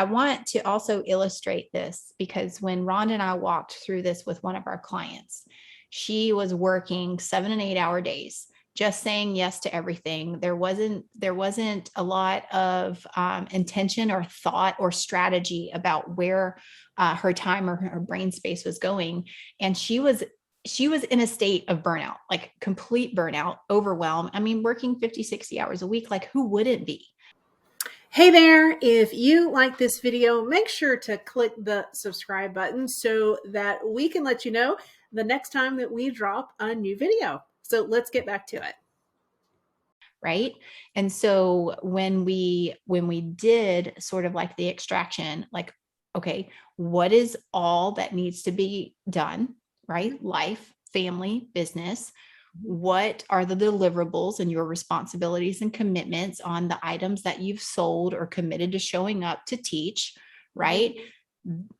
I want to also illustrate this because when Rhonda and I walked through this with one of our clients, she was working 7 and 8 hour days, just saying yes to everything. There wasn't a lot of intention or thought or strategy about where her time or her brain space was going. And she was in a state of burnout, like complete burnout, overwhelm. I mean, working 50, 60 hours a week, like who wouldn't be? Hey there, if you like this video, make sure to click the subscribe button so that we can let you know the next time that we drop a new video. So let's get back to it. Right. And so when we did sort of like the extraction, like, okay, what is all that needs to be done? Right? Life, family, business. What are the deliverables and your responsibilities and commitments on the items that you've sold or committed to showing up to teach? Right?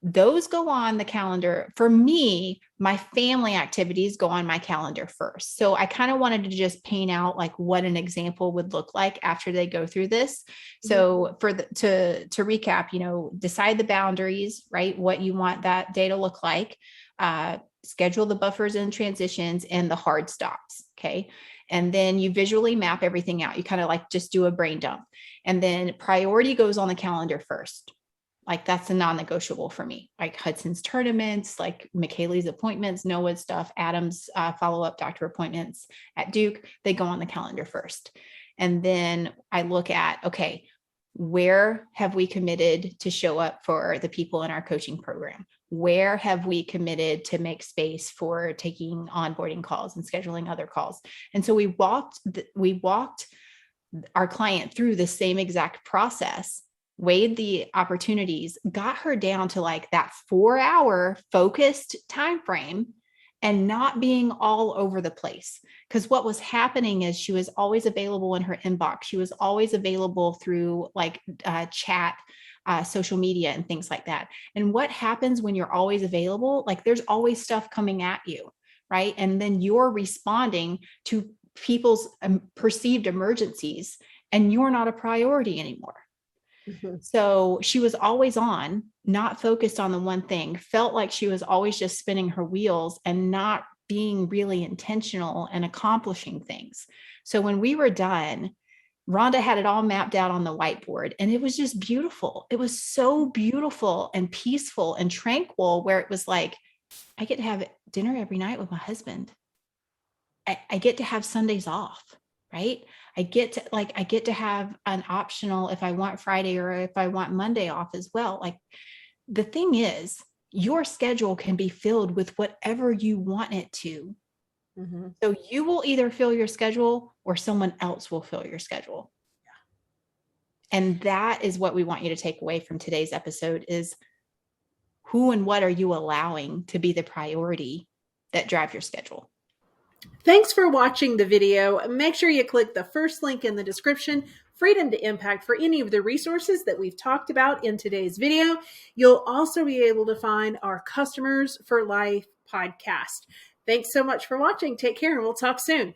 Those go on the calendar. For me, my family activities go on my calendar first. So I kind of wanted to just paint out like what an example would look like after they go through this. So to recap, decide the boundaries, right? What you want that day to look like, schedule the buffers and transitions and the hard stops. Okay. And then you visually map everything out. You kind of like just do a brain dump. And then priority goes on the calendar first. Like that's a non-negotiable for me, like Hudson's tournaments, like McKaylee's appointments, Noah's stuff, Adam's follow-up doctor appointments at Duke, they go on the calendar first. And then I look at, okay, where have we committed to show up for the people in our coaching program? Where have we committed to make space for taking onboarding calls and scheduling other calls? And so we walked our client through the same exact process, weighed the opportunities, got her down to like that 4-hour focused time frame and not being all over the place. Because what was happening is she was always available in her inbox. She was always available through like chat, social media and things like that. And what happens when you're always available? Like there's always stuff coming at you, right? And then you're responding to people's perceived emergencies and you're not a priority anymore. So she was always on, not focused on the one thing, felt like she was always just spinning her wheels and not being really intentional and accomplishing things. So when we were done, Rhonda had it all mapped out on the whiteboard and it was just beautiful. It was so beautiful and peaceful and tranquil where it was like, I get to have dinner every night with my husband. I get to have Sundays off, right? I get to have an optional if I want Friday or if I want Monday off as well. Like the thing is, your schedule can be filled with whatever you want it to. So you will either fill your schedule or someone else will fill your schedule. Yeah. And that is what we want you to take away from today's episode is who and what are you allowing to be the priority that drive your schedule? Thanks for watching the video. Make sure you click the first link in the description, Freedom to Impact, for any of the resources that we've talked about in today's video. You'll also be able to find our Customers for Life podcast. Thanks so much for watching. Take care and we'll talk soon.